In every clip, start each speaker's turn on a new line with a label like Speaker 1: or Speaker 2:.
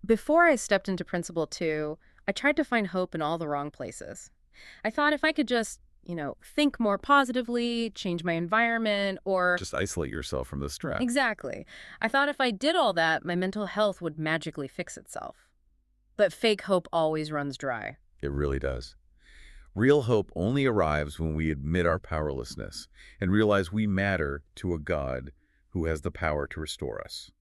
Speaker 1: Before I stepped into Principal 2, I tried to find hope in all the wrong places. I thought if I could just, think more positively, change my environment, or...
Speaker 2: Just isolate yourself from the stress.
Speaker 1: Exactly. I thought if I did all that, my mental health would magically fix itself. But fake hope always runs dry.
Speaker 2: It really does. Real hope only arrives when we admit our powerlessness and realize we matter to a God who has the power to restore us.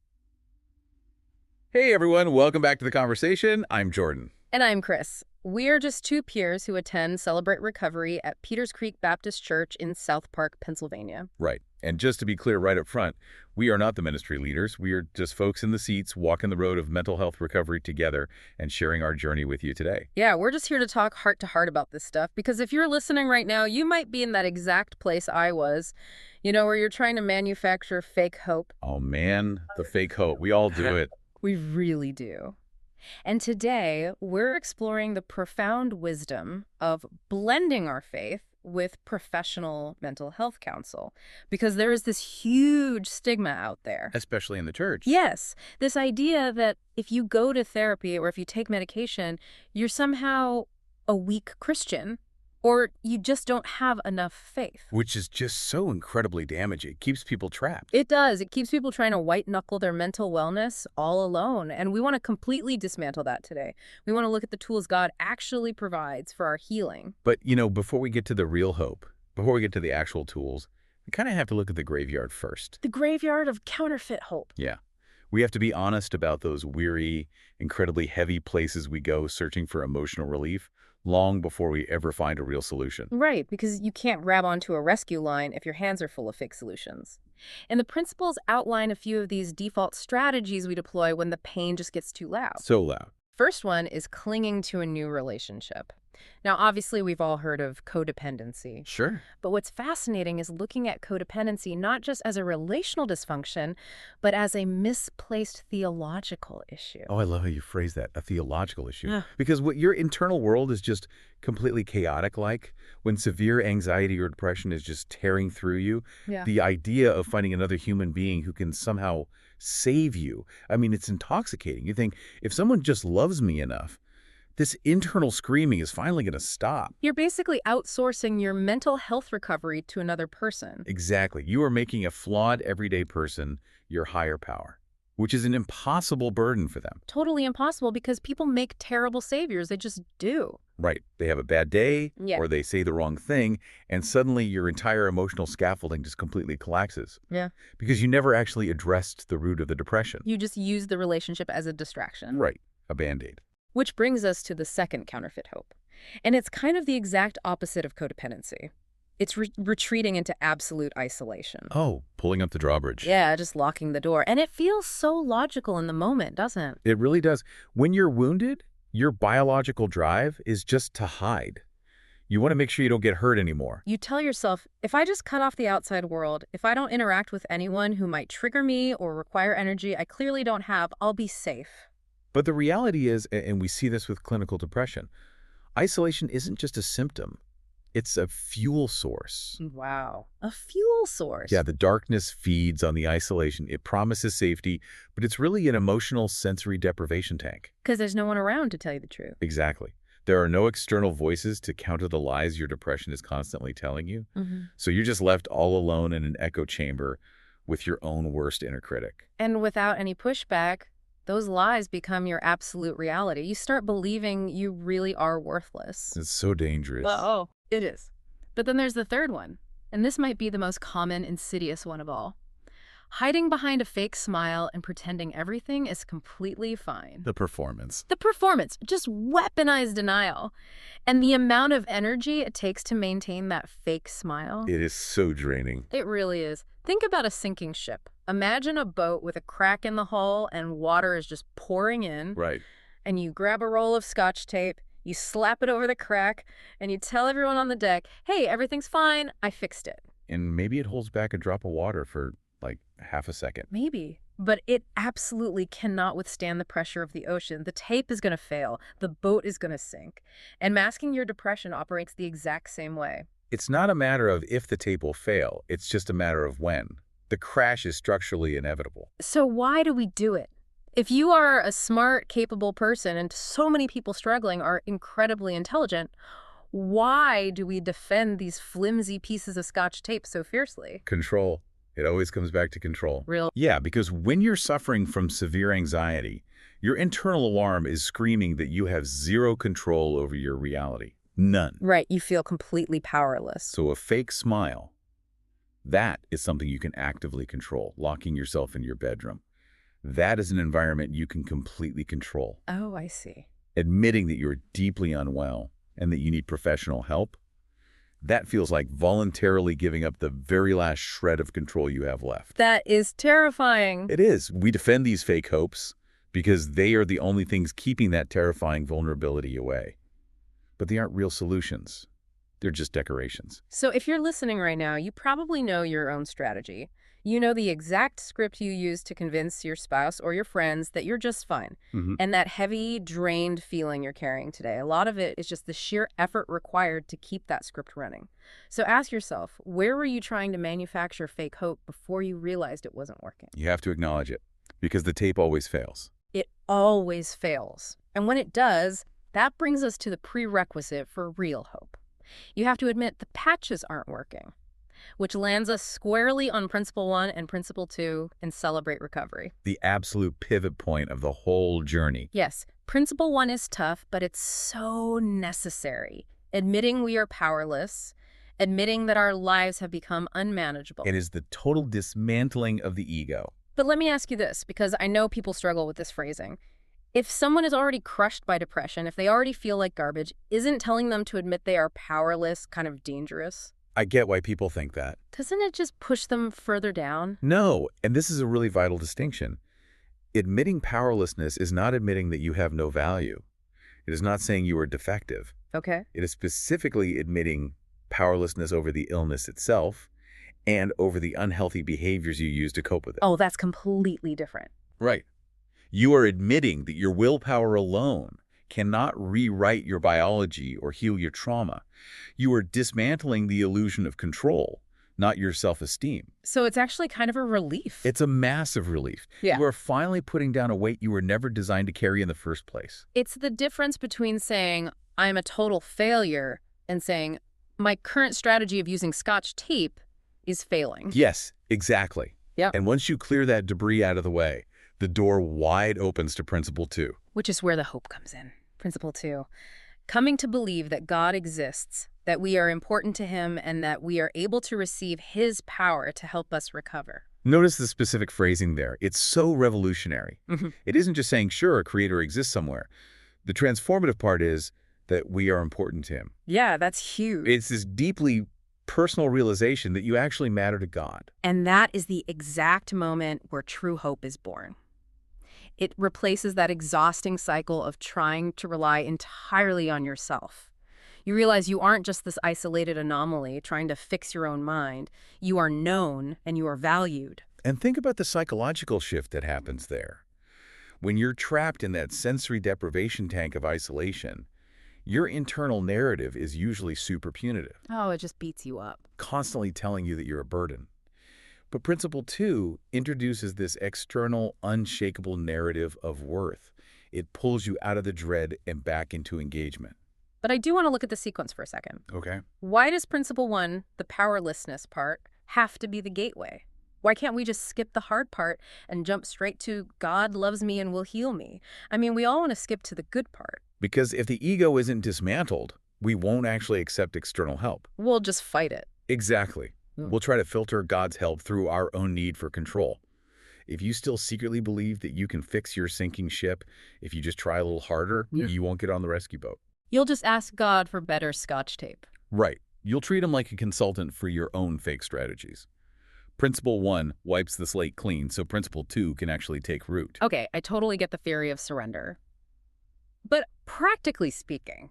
Speaker 2: Hey everyone, welcome back to the conversation. I'm Jordan.
Speaker 1: And I'm Chris. We are just two peers who attend Celebrate Recovery at Peters Creek Baptist Church in South Park, Pennsylvania.
Speaker 2: Right. And just to be clear right up front, we are not the ministry leaders. We are just folks in the seats walking the road of mental health recovery together and sharing our journey with you today.
Speaker 1: Yeah, we're just here to talk heart to heart about this stuff, because if you're listening right now, you might be in that exact place I was, where you're trying to manufacture fake hope.
Speaker 2: Oh man, the fake hope. We all do it.
Speaker 1: We really do. And today, we're exploring the profound wisdom of blending our faith with professional mental health counsel, because there is this huge stigma out there.
Speaker 2: Especially in the church.
Speaker 1: Yes, this idea that if you go to therapy or if you take medication, you're somehow a weak Christian, or you just don't have enough faith.
Speaker 2: Which is just so incredibly damaging. It keeps people trapped.
Speaker 1: It does. It keeps people trying to white-knuckle their mental wellness all alone. And we want to completely dismantle that today. We want to look at the tools God actually provides for our healing.
Speaker 2: But, before we get to the real hope, before we get to the actual tools, we kind of have to look at the graveyard first.
Speaker 1: The graveyard of counterfeit hope.
Speaker 2: Yeah. We have to be honest about those weary, incredibly heavy places we go searching for emotional relief long before we ever find a real solution.
Speaker 1: Right, because you can't grab onto a rescue line if your hands are full of fake solutions. And the principles outline a few of these default strategies we deploy when the pain just gets too loud.
Speaker 2: So loud.
Speaker 1: First one is clinging to a new relationship. Now, obviously, we've all heard of codependency.
Speaker 2: Sure.
Speaker 1: But what's fascinating is looking at codependency not just as a relational dysfunction, but as a misplaced theological issue.
Speaker 2: Oh, I love how you phrase that, a theological issue.
Speaker 1: Yeah.
Speaker 2: Because what your internal world is just completely chaotic, like when severe anxiety or depression is just tearing through you,
Speaker 1: Yeah.
Speaker 2: the idea of finding another human being who can somehow save you, it's intoxicating. You think, if someone just loves me enough, this internal screaming is finally going to stop.
Speaker 1: You're basically outsourcing your mental health recovery to another person.
Speaker 2: Exactly. You are making a flawed, everyday person your higher power, which is an impossible burden for them.
Speaker 1: Totally impossible, because people make terrible saviors. They just do.
Speaker 2: Right. They have a bad day,
Speaker 1: Yeah.
Speaker 2: or they say the wrong thing, and suddenly your entire emotional scaffolding just completely collapses.
Speaker 1: Yeah.
Speaker 2: Because you never actually addressed the root of the depression.
Speaker 1: You just use the relationship as a distraction.
Speaker 2: Right. A Band-Aid.
Speaker 1: Which brings us to the second counterfeit hope. And it's kind of the exact opposite of codependency. It's retreating into absolute isolation.
Speaker 2: Oh, pulling up the drawbridge.
Speaker 1: Yeah, just locking the door. And it feels so logical in the moment, doesn't it?
Speaker 2: It really does. When you're wounded, your biological drive is just to hide. You want to make sure you don't get hurt anymore.
Speaker 1: You tell yourself, if I just cut off the outside world, if I don't interact with anyone who might trigger me or require energy I clearly don't have, I'll be safe.
Speaker 2: But the reality is, and we see this with clinical depression, isolation isn't just a symptom. It's a fuel source.
Speaker 1: Wow. A fuel source.
Speaker 2: Yeah, the darkness feeds on the isolation. It promises safety, but it's really an emotional sensory deprivation tank.
Speaker 1: Because there's no one around to tell you the truth.
Speaker 2: Exactly. There are no external voices to counter the lies your depression is constantly telling you. So you're just left all alone in an echo chamber with your own worst inner critic.
Speaker 1: And without any pushback, those lies become your absolute reality. You start believing you really are worthless.
Speaker 2: It's so dangerous.
Speaker 1: Oh, it is. But then there's the third one, and this might be the most common, insidious one of all. Hiding behind a fake smile and pretending everything is completely fine.
Speaker 2: The performance.
Speaker 1: The performance, just weaponized denial. And the amount of energy it takes to maintain that fake smile.
Speaker 2: It is so draining.
Speaker 1: It really is. Think about a sinking ship. Imagine a boat with a crack in the hull and water is just pouring in.
Speaker 2: Right.
Speaker 1: And you grab a roll of Scotch tape, you slap it over the crack, and you tell everyone on the deck, hey, everything's fine, I fixed it.
Speaker 2: And maybe it holds back a drop of water for like half a second.
Speaker 1: Maybe. But it absolutely cannot withstand the pressure of the ocean. The tape is going to fail. The boat is going to sink. And masking your depression operates the exact same way.
Speaker 2: It's not a matter of if the tape will fail. It's just a matter of when. The crash is structurally inevitable.
Speaker 1: So why do we do it? If you are a smart, capable person and so many people struggling are incredibly intelligent, why do we defend these flimsy pieces of Scotch tape so fiercely?
Speaker 2: Control. It always comes back to control.
Speaker 1: Real.
Speaker 2: Yeah, because when you're suffering from severe anxiety, your internal alarm is screaming that you have zero control over your reality. None.
Speaker 1: Right, you feel completely powerless.
Speaker 2: So a fake smile, that is something you can actively control, locking yourself in your bedroom. That is an environment you can completely control.
Speaker 1: Oh, I see.
Speaker 2: Admitting that you're deeply unwell and that you need professional help, that feels like voluntarily giving up the very last shred of control you have left.
Speaker 1: That is terrifying.
Speaker 2: It is. We defend these fake hopes because they are the only things keeping that terrifying vulnerability away. But they aren't real solutions. They're just decorations.
Speaker 1: So if you're listening right now, you probably know your own strategy. You know the exact script you use to convince your spouse or your friends that you're just fine. And that heavy, drained feeling you're carrying today, a lot of it is just the sheer effort required to keep that script running. So ask yourself, where were you trying to manufacture fake hope before you realized it wasn't working?
Speaker 2: You have to acknowledge it because the tape always fails.
Speaker 1: It always fails. And when it does, that brings us to the prerequisite for real hope. You have to admit the patches aren't working, which lands us squarely on Principle 1 and Principle 2 in Celebrate Recovery.
Speaker 2: The absolute pivot point of the whole journey.
Speaker 1: Yes, Principle 1 is tough, but it's so necessary. Admitting we are powerless, admitting that our lives have become unmanageable.
Speaker 2: It is the total dismantling of the ego.
Speaker 1: But let me ask you this, because I know people struggle with this phrasing. If someone is already crushed by depression, if they already feel like garbage, isn't telling them to admit they are powerless kind of dangerous?
Speaker 2: I get why people think that.
Speaker 1: Doesn't it just push them further down?
Speaker 2: No, and this is a really vital distinction. Admitting powerlessness is not admitting that you have no value. It is not saying you are defective.
Speaker 1: Okay.
Speaker 2: It is specifically admitting powerlessness over the illness itself and over the unhealthy behaviors you use to cope with it.
Speaker 1: Oh, that's completely different.
Speaker 2: Right. You are admitting that your willpower alone cannot rewrite your biology or heal your trauma. You are dismantling the illusion of control, not your self-esteem.
Speaker 1: So it's actually kind of a relief.
Speaker 2: It's a massive relief.
Speaker 1: Yeah.
Speaker 2: You are finally putting down a weight you were never designed to carry in the first place.
Speaker 1: It's the difference between saying, I'm a total failure, and saying, my current strategy of using Scotch tape is failing.
Speaker 2: Yes, exactly.
Speaker 1: Yeah.
Speaker 2: And once you clear that debris out of the way, the door wide opens to Principle 2.
Speaker 1: Which is where the hope comes in. Principle 2. Coming to believe that God exists, that we are important to him, and that we are able to receive his power to help us recover.
Speaker 2: Notice the specific phrasing there. It's so revolutionary. It isn't just saying, sure, a creator exists somewhere. The transformative part is that we are important to him.
Speaker 1: Yeah, that's huge.
Speaker 2: It's this deeply personal realization that you actually matter to God.
Speaker 1: And that is the exact moment where true hope is born. It replaces that exhausting cycle of trying to rely entirely on yourself. You realize you aren't just this isolated anomaly trying to fix your own mind. You are known and you are valued.
Speaker 2: And think about the psychological shift that happens there. When you're trapped in that sensory deprivation tank of isolation, your internal narrative is usually super punitive,
Speaker 1: Oh, it just beats you up.
Speaker 2: constantly telling you that you're a burden. But Principle 2 introduces this external, unshakable narrative of worth. It pulls you out of the dread and back into engagement.
Speaker 1: But I do want to look at the sequence for a second.
Speaker 2: Okay.
Speaker 1: Why does Principle 1, the powerlessness part, have to be the gateway? Why can't we just skip the hard part and jump straight to God loves me and will heal me? I mean, we all want to skip to the good part.
Speaker 2: Because if the ego isn't dismantled, we won't actually accept external help.
Speaker 1: We'll just fight it.
Speaker 2: Exactly. We'll try to filter God's help through our own need for control. If you still secretly believe that you can fix your sinking ship, if you just try a little harder, you won't get on the rescue boat.
Speaker 1: You'll just ask God for better Scotch tape.
Speaker 2: Right. You'll treat him like a consultant for your own fake strategies. Principle 1 wipes the slate clean so Principle 2 can actually take root.
Speaker 1: Okay, I totally get the theory of surrender. But practically speaking,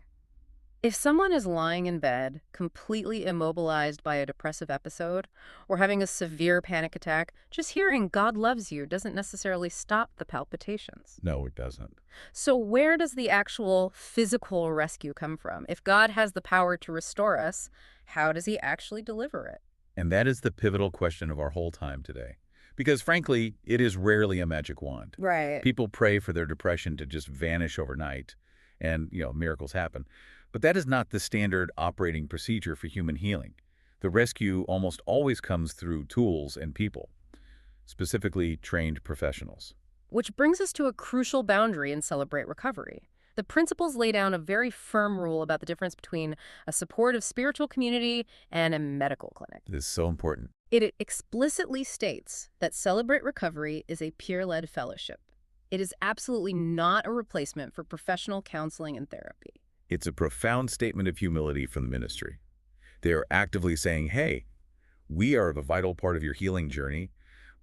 Speaker 1: if someone is lying in bed, completely immobilized by a depressive episode, or having a severe panic attack, just hearing God loves you doesn't necessarily stop the palpitations.
Speaker 2: No, it doesn't.
Speaker 1: So where does the actual physical rescue come from? If God has the power to restore us, how does he actually deliver it?
Speaker 2: And that is the pivotal question of our whole time today. Because frankly, it is rarely a magic wand.
Speaker 1: Right.
Speaker 2: People pray for their depression to just vanish overnight, and, miracles happen. But that is not the standard operating procedure for human healing. The rescue almost always comes through tools and people, specifically trained professionals.
Speaker 1: Which brings us to a crucial boundary in Celebrate Recovery. The principles lay down a very firm rule about the difference between a supportive spiritual community and a medical clinic.
Speaker 2: This is so important.
Speaker 1: It explicitly states that Celebrate Recovery is a peer-led fellowship. It is absolutely not a replacement for professional counseling and therapy.
Speaker 2: It's a profound statement of humility from the ministry. They are actively saying, hey, we are a vital part of your healing journey,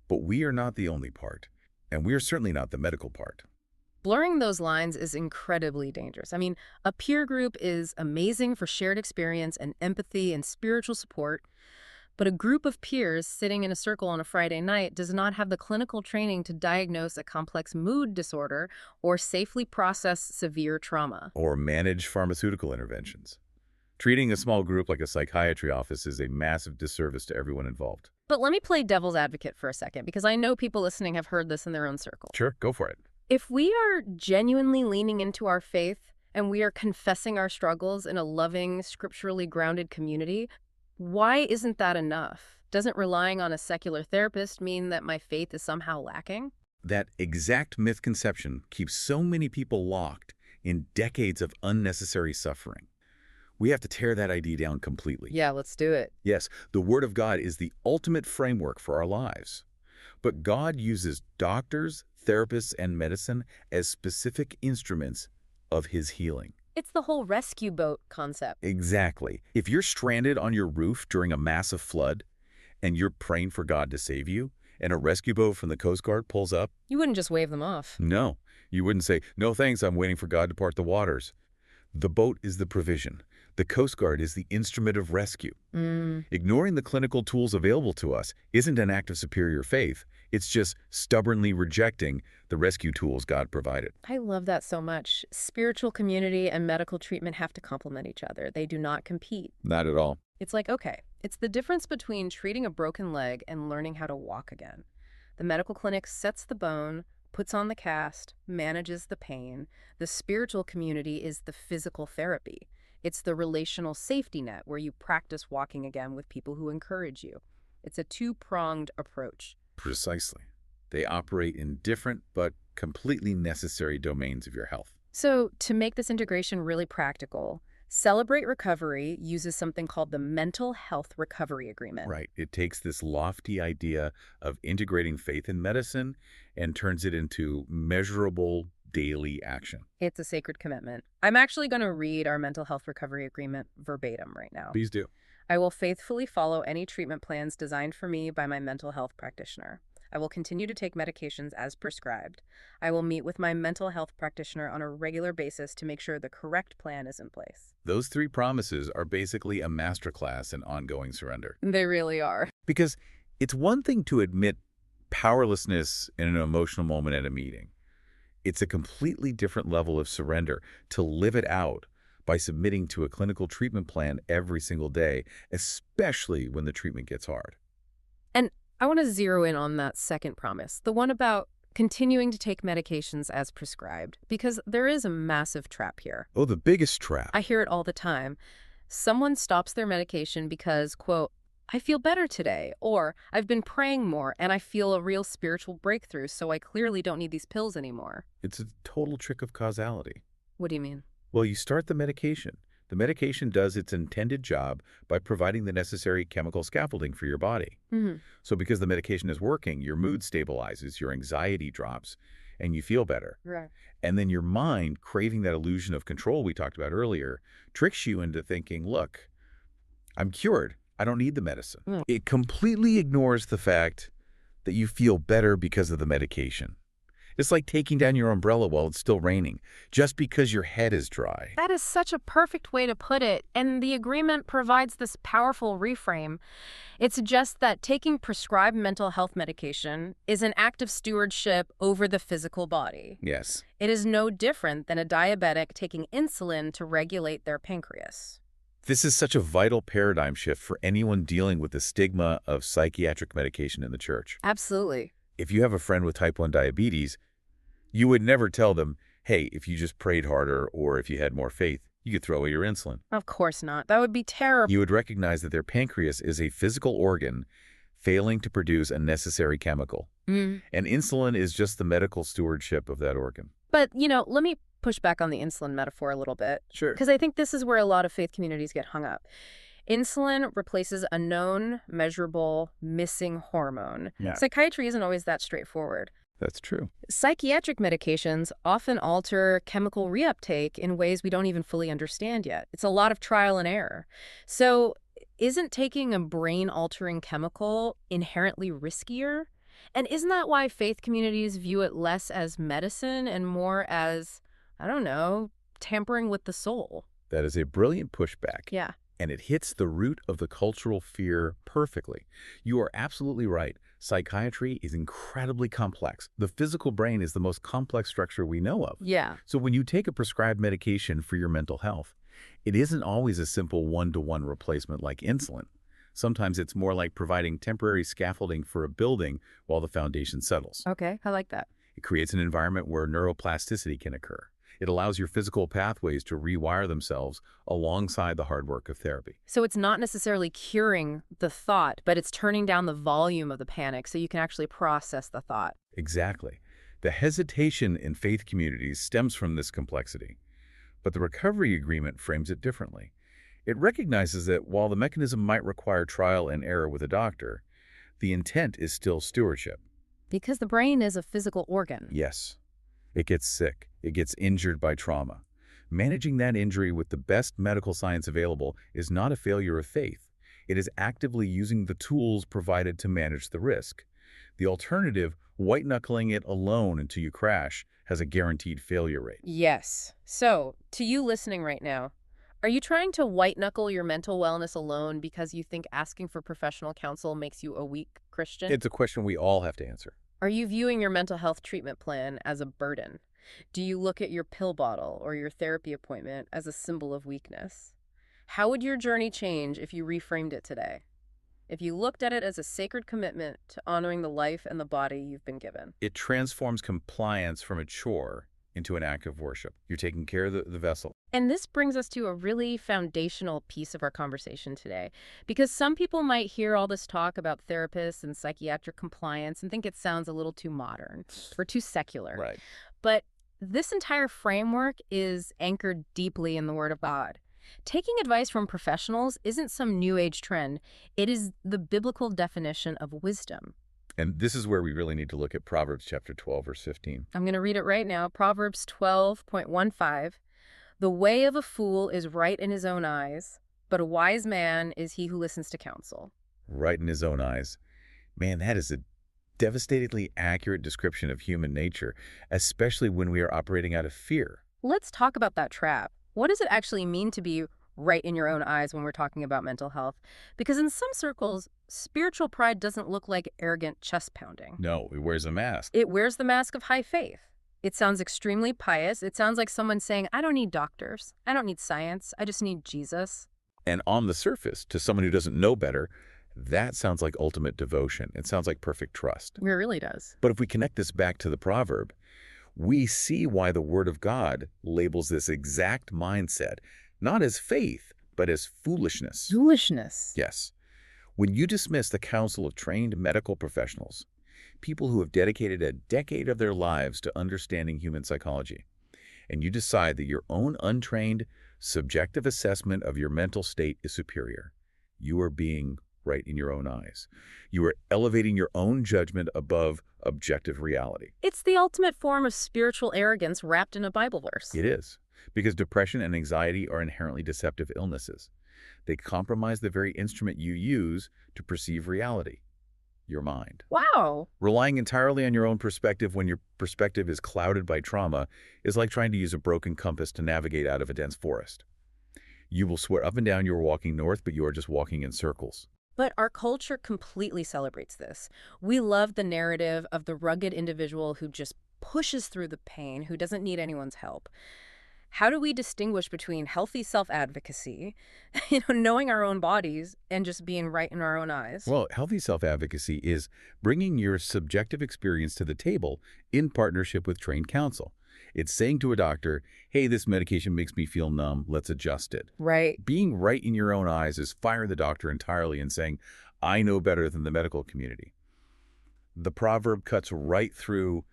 Speaker 2: but we are not the only part, and we are certainly not the medical part.
Speaker 1: Blurring those lines is incredibly dangerous. I mean, a peer group is amazing for shared experience and empathy and spiritual support, but a group of peers sitting in a circle on a Friday night does not have the clinical training to diagnose a complex mood disorder or safely process severe trauma.
Speaker 2: Or manage pharmaceutical interventions. Treating a small group like a psychiatry office is a massive disservice to everyone involved.
Speaker 1: But let me play devil's advocate for a second, because I know people listening have heard this in their own circle.
Speaker 2: Sure, go for it.
Speaker 1: If we are genuinely leaning into our faith and we are confessing our struggles in a loving, scripturally grounded community, why isn't that enough? Doesn't relying on a secular therapist mean that my faith is somehow lacking?
Speaker 2: That exact misconception keeps so many people locked in decades of unnecessary suffering. We have to tear that idea down completely.
Speaker 1: Yeah, let's do it.
Speaker 2: Yes, the Word of God is the ultimate framework for our lives. But God uses doctors, therapists, and medicine as specific instruments of His healing.
Speaker 1: It's the whole rescue boat concept.
Speaker 2: Exactly. If you're stranded on your roof during a massive flood and you're praying for God to save you, and a rescue boat from the Coast Guard pulls up,
Speaker 1: You wouldn't just wave them off.
Speaker 2: no, you wouldn't say, no thanks, I'm waiting for God to part the waters. The boat is the provision. The Coast Guard is the instrument of rescue. Ignoring the clinical tools available to us isn't an act of superior faith. It's just stubbornly rejecting the rescue tools God provided.
Speaker 1: I love that so much. Spiritual community and medical treatment have to complement each other. They do not compete.
Speaker 2: Not at all.
Speaker 1: It's like, okay, it's the difference between treating a broken leg and learning how to walk again. The medical clinic sets the bone, puts on the cast, manages the pain. The spiritual community is the physical therapy. It's the relational safety net where you practice walking again with people who encourage you. It's a two-pronged approach.
Speaker 2: Precisely. They operate in different but completely necessary domains of your health.
Speaker 1: So, to make this integration really practical, Celebrate Recovery uses something called the Mental Health Recovery Agreement.
Speaker 2: Right. It takes this lofty idea of integrating faith and medicine and turns it into measurable daily action.
Speaker 1: It's a sacred commitment. I'm actually going to read our Mental Health Recovery Agreement verbatim right now.
Speaker 2: Please do.
Speaker 1: I will faithfully follow any treatment plans designed for me by my mental health practitioner. I will continue to take medications as prescribed. I will meet with my mental health practitioner on a regular basis to make sure the correct plan is in place.
Speaker 2: Those three promises are basically a masterclass in ongoing surrender.
Speaker 1: They really are.
Speaker 2: Because it's one thing to admit powerlessness in an emotional moment at a meeting. It's a completely different level of surrender to live it out by submitting to a clinical treatment plan every single day, especially when the treatment gets hard.
Speaker 1: And I want to zero in on that second promise, the one about continuing to take medications as prescribed, because there is a massive trap here.
Speaker 2: Oh, the biggest trap.
Speaker 1: I hear it all the time. Someone stops their medication because, quote, I feel better today, or I've been praying more and I feel a real spiritual breakthrough, so I clearly don't need these pills anymore.
Speaker 2: It's a total trick of causality.
Speaker 1: What do you mean?
Speaker 2: Well, you start the medication. The medication does its intended job by providing the necessary chemical scaffolding for your body. So because the medication is working, your mood stabilizes, your anxiety drops, and you feel better.
Speaker 1: Right.
Speaker 2: And then your mind, craving that illusion of control we talked about earlier, tricks you into thinking, look, I'm cured. I don't need the medicine. It completely ignores the fact that you feel better because of the medication. It's like taking down your umbrella while it's still raining, just because your head is dry.
Speaker 1: That is such a perfect way to put it, and the agreement provides this powerful reframe. It suggests that taking prescribed mental health medication is an act of stewardship over the physical body.
Speaker 2: Yes.
Speaker 1: It is no different than a diabetic taking insulin to regulate their pancreas.
Speaker 2: This is such a vital paradigm shift for anyone dealing with the stigma of psychiatric medication in the church.
Speaker 1: Absolutely.
Speaker 2: If you have a friend with type 1 diabetes, you would never tell them, hey, if you just prayed harder or if you had more faith, you could throw away your insulin.
Speaker 1: Of course not. That would be terrible.
Speaker 2: You would recognize that their pancreas is a physical organ failing to produce a necessary chemical. And insulin is just the medical stewardship of that organ.
Speaker 1: But, let me push back on the insulin metaphor a little bit.
Speaker 2: Sure.
Speaker 1: Because I think this is where a lot of faith communities get hung up. Insulin replaces a known, measurable, missing hormone.
Speaker 2: Yeah.
Speaker 1: Psychiatry isn't always that straightforward.
Speaker 2: That's true.
Speaker 1: Psychiatric medications often alter chemical reuptake in ways we don't even fully understand yet. It's a lot of trial and error. So isn't taking a brain-altering chemical inherently riskier? And isn't that why faith communities view it less as medicine and more as, I don't know, tampering with the soul?
Speaker 2: That is a brilliant pushback.
Speaker 1: Yeah.
Speaker 2: And it hits the root of the cultural fear perfectly. You are absolutely right. Psychiatry is incredibly complex. The physical brain is the most complex structure we know of.
Speaker 1: Yeah.
Speaker 2: So when you take a prescribed medication for your mental health, it isn't always a simple one-to-one replacement like insulin. Sometimes it's more like providing temporary scaffolding for a building while the foundation settles.
Speaker 1: Okay, I like that.
Speaker 2: It creates an environment where neuroplasticity can occur. It allows your physical pathways to rewire themselves alongside the hard work of therapy.
Speaker 1: So it's not necessarily curing the thought, but it's turning down the volume of the panic so you can actually process the thought.
Speaker 2: Exactly. The hesitation in faith communities stems from this complexity. But the recovery agreement frames it differently. It recognizes that while the mechanism might require trial and error with a doctor, the intent is still stewardship.
Speaker 1: Because the brain is a physical organ.
Speaker 2: Yes. It gets sick. It gets injured by trauma. Managing that injury with the best medical science available is not a failure of faith. It is actively using the tools provided to manage the risk. The alternative, white-knuckling it alone until you crash, has a guaranteed failure rate.
Speaker 1: Yes. So, to you listening right now, are you trying to white-knuckle your mental wellness alone because you think asking for professional counsel makes you a weak Christian?
Speaker 2: It's a question we all have to answer.
Speaker 1: Are you viewing your mental health treatment plan as a burden? Do you look at your pill bottle or your therapy appointment as a symbol of weakness? How would your journey change if you reframed it today? If you looked at it as a sacred commitment to honoring the life and the body you've been given?
Speaker 2: It transforms compliance from a chore into an act of worship. You're taking care of the vessel.
Speaker 1: And this brings us to a really foundational piece of our conversation today, because some people might hear all this talk about therapists and psychiatric compliance and think it sounds a little too modern or too secular.
Speaker 2: Right.
Speaker 1: But this entire framework is anchored deeply in the Word of God. Taking advice from professionals isn't some new age trend. It is the biblical definition of wisdom.
Speaker 2: And this is where we really need to look at Proverbs chapter 12, verse 15.
Speaker 1: I'm going to read it right now. Proverbs 12.15. The way of a fool is right in his own eyes, but a wise man is he who listens to counsel.
Speaker 2: Right in his own eyes. Man, that is a devastatingly accurate description of human nature, especially when we are operating out of fear.
Speaker 1: Let's talk about that trap. What does it actually mean to be right in your own eyes when we're talking about mental health? Because in some circles, spiritual pride doesn't look like arrogant chest pounding.
Speaker 2: No, it wears a mask.
Speaker 1: It wears the mask of high faith. It sounds extremely pious. It sounds like someone saying, I don't need doctors. I don't need science. I just need Jesus.
Speaker 2: And on the surface, to someone who doesn't know better, that sounds like ultimate devotion. It sounds like perfect trust.
Speaker 1: It really does.
Speaker 2: But if we connect this back to the proverb, we see why the Word of God labels this exact mindset, not as faith, but as foolishness.
Speaker 1: Foolishness.
Speaker 2: Yes. When you dismiss the counsel of trained medical professionals, people who have dedicated a decade of their lives to understanding human psychology, and you decide that your own untrained, subjective assessment of your mental state is superior, you are being right in your own eyes. You are elevating your own judgment above objective reality.
Speaker 1: It's the ultimate form of spiritual arrogance wrapped in a Bible verse.
Speaker 2: It is, because depression and anxiety are inherently deceptive illnesses. They compromise the very instrument you use to perceive reality, your mind.
Speaker 1: Wow.
Speaker 2: Relying entirely on your own perspective when your perspective is clouded by trauma is like trying to use a broken compass to navigate out of a dense forest. You will swear up and down you are walking north, but you are just walking in circles.
Speaker 1: But our culture completely celebrates this. We love the narrative of the rugged individual who just pushes through the pain, who doesn't need anyone's help. How do we distinguish between healthy self-advocacy, knowing our own bodies, and just being right in our own eyes?
Speaker 2: Well, healthy self-advocacy is bringing your subjective experience to the table in partnership with trained counsel. It's saying to a doctor, hey, this medication makes me feel numb, let's adjust it.
Speaker 1: Right.
Speaker 2: Being right in your own eyes is firing the doctor entirely and saying, I know better than the medical community. The proverb cuts right through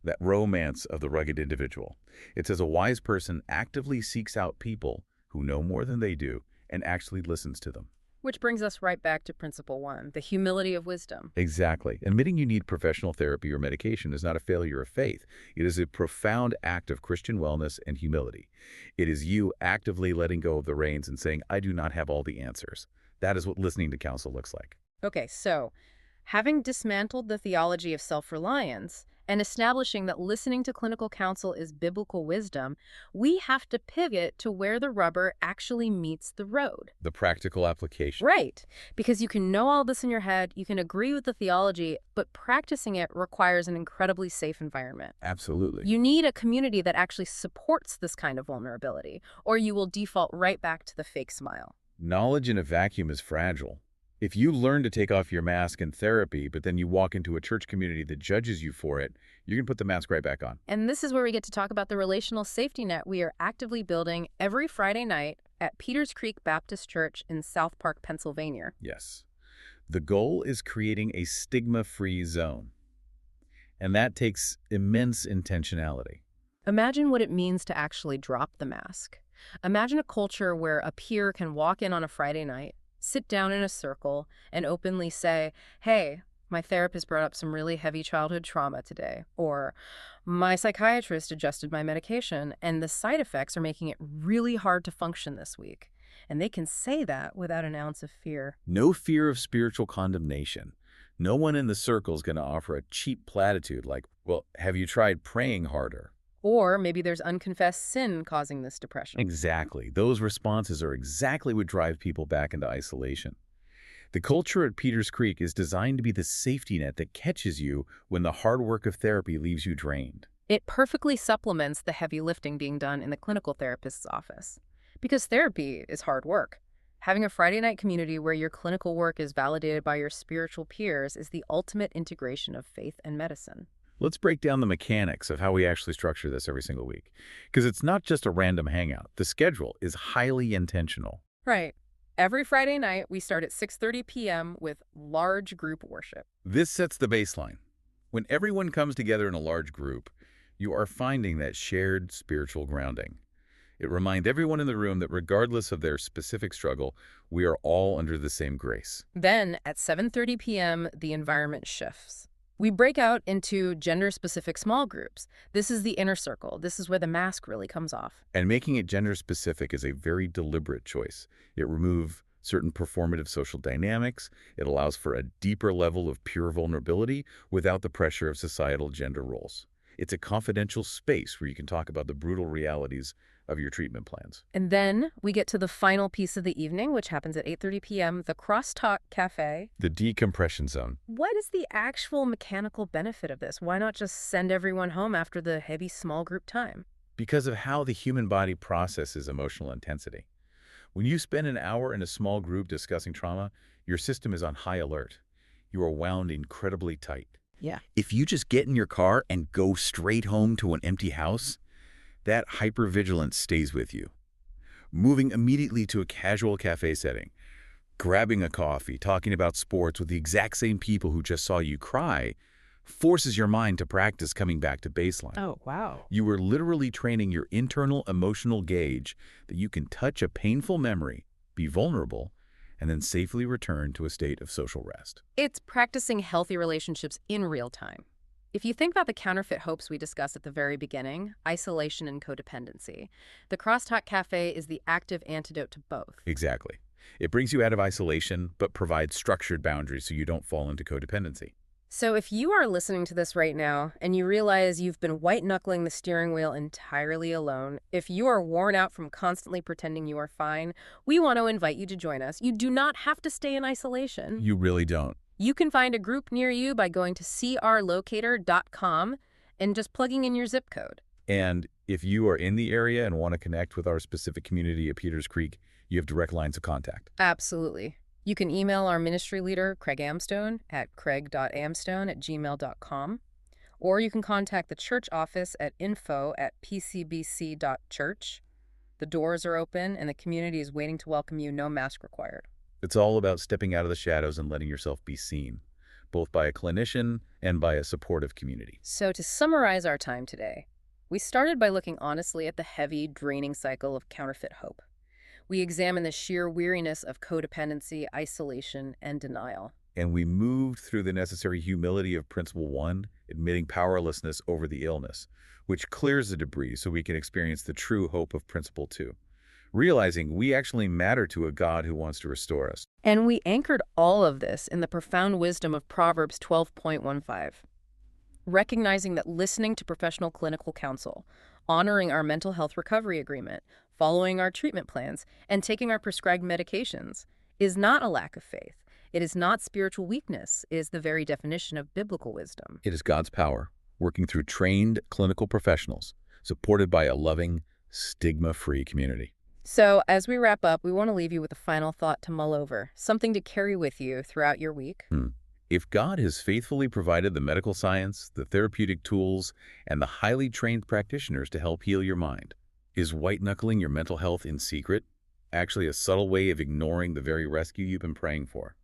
Speaker 2: that romance of the rugged individual. It says a wise person actively seeks out people who know more than they do and actually listens to them.
Speaker 1: Which brings us right back to principle one, the humility of wisdom.
Speaker 2: Exactly. Admitting you need professional therapy or medication is not a failure of faith. It is a profound act of Christian wellness and humility. It is you actively letting go of the reins and saying, I do not have all the answers. That is what listening to counsel looks like.
Speaker 1: Okay, so having dismantled the theology of self-reliance and establishing that listening to clinical counsel is biblical wisdom, we have to pivot to where the rubber actually meets the road.
Speaker 2: The practical application.
Speaker 1: Right, because you can know all this in your head, you can agree with the theology, but practicing it requires an incredibly safe environment.
Speaker 2: Absolutely.
Speaker 1: You need a community that actually supports this kind of vulnerability, or you will default right back to the fake smile.
Speaker 2: Knowledge in a vacuum is fragile. If you learn to take off your mask in therapy, but then you walk into a church community that judges you for it, you can put the mask right back on.
Speaker 1: And this is where we get to talk about the relational safety net we are actively building every Friday night at Peters Creek Baptist Church in South Park, Pennsylvania.
Speaker 2: Yes. The goal is creating a stigma-free zone. And that takes immense intentionality.
Speaker 1: Imagine what it means to actually drop the mask. Imagine a culture where a peer can walk in on a Friday night, sit down in a circle, and openly say, hey, my therapist brought up some really heavy childhood trauma today, or my psychiatrist adjusted my medication, and the side effects are making it really hard to function this week. And they can say that without an ounce of fear.
Speaker 2: No fear of spiritual condemnation. No one in the circle is going to offer a cheap platitude like, well, have you tried praying harder?
Speaker 1: Or maybe there's unconfessed sin causing this depression.
Speaker 2: Exactly. Those responses are exactly what drive people back into isolation. The culture at Peters Creek is designed to be the safety net that catches you when the hard work of therapy leaves you drained.
Speaker 1: It perfectly supplements the heavy lifting being done in the clinical therapist's office. Because therapy is hard work. Having a Friday night community where your clinical work is validated by your spiritual peers is the ultimate integration of faith and medicine.
Speaker 2: Let's break down the mechanics of how we actually structure this every single week. Because it's not just a random hangout. The schedule is highly intentional.
Speaker 1: Right. Every Friday night, we start at 6:30 p.m. with large group worship.
Speaker 2: This sets the baseline. When everyone comes together in a large group, you are finding that shared spiritual grounding. It reminds everyone in the room that regardless of their specific struggle, we are all under the same grace.
Speaker 1: Then, at 7:30 p.m., the environment shifts. We break out into gender-specific small groups. This is the inner circle. This is where the mask really comes off.
Speaker 2: And making it gender-specific is a very deliberate choice. It removes certain performative social dynamics. It allows for a deeper level of pure vulnerability without the pressure of societal gender roles. It's a confidential space where you can talk about the brutal realities of your treatment plans.
Speaker 1: And then we get to the final piece of the evening, which happens at 8:30 p.m., the Crosstalk Cafe.
Speaker 2: The decompression zone.
Speaker 1: What is the actual mechanical benefit of this? Why not just send everyone home after the heavy small group time?
Speaker 2: Because of how the human body processes emotional intensity. When you spend an hour in a small group discussing trauma, your system is on high alert. You are wound incredibly tight.
Speaker 1: Yeah.
Speaker 2: If you just get in your car and go straight home to an empty house, that hypervigilance stays with you. Moving immediately to a casual cafe setting, grabbing a coffee, talking about sports with the exact same people who just saw you cry, forces your mind to practice coming back to baseline.
Speaker 1: Oh, wow.
Speaker 2: You are literally training your internal emotional gauge that you can touch a painful memory, be vulnerable, and then safely return to a state of social rest.
Speaker 1: It's practicing healthy relationships in real time. If you think about the counterfeit hopes we discussed at the very beginning, isolation and codependency, the Crosstalk Cafe is the active antidote to both.
Speaker 2: Exactly. It brings you out of isolation, but provides structured boundaries so you don't fall into codependency.
Speaker 1: So if you are listening to this right now and you realize you've been white-knuckling the steering wheel entirely alone, if you are worn out from constantly pretending you are fine, we want to invite you to join us. You do not have to stay in isolation.
Speaker 2: You really don't.
Speaker 1: You can find a group near you by going to crlocator.com and just plugging in your zip code.
Speaker 2: And If you are in the area and want to connect with our specific community at Peters Creek, you have direct lines of contact.
Speaker 1: Absolutely. You can email our ministry leader, Craig Amstone, at craig.amstone@gmail.com, or you can contact the church office at info@pcbc.church. The doors are open, and the community is waiting to welcome you, no mask required.
Speaker 2: It's all about stepping out of the shadows and letting yourself be seen, both by a clinician and by a supportive community.
Speaker 1: So to summarize our time today, we started by looking honestly at the heavy, draining cycle of counterfeit hope. We examined the sheer weariness of codependency, isolation, and denial.
Speaker 2: And we moved through the necessary humility of Principle 1, admitting powerlessness over the illness, which clears the debris so we can experience the true hope of Principle 2, realizing we actually matter to a God who wants to restore us.
Speaker 1: And we anchored all of this in the profound wisdom of Proverbs 12.15, recognizing that listening to professional clinical counsel, honoring our mental health recovery agreement, following our treatment plans, and taking our prescribed medications is not a lack of faith. It is not spiritual weakness. It is the very definition of biblical wisdom.
Speaker 2: It is God's power, working through trained clinical professionals, supported by a loving, stigma-free community.
Speaker 1: So, as we wrap up, we want to leave you with a final thought to mull over, something to carry with you throughout your week.
Speaker 2: If God has faithfully provided the medical science, the therapeutic tools, and the highly trained practitioners to help heal your mind, is white-knuckling your mental health in secret actually a subtle way of ignoring the very rescue you've been praying for?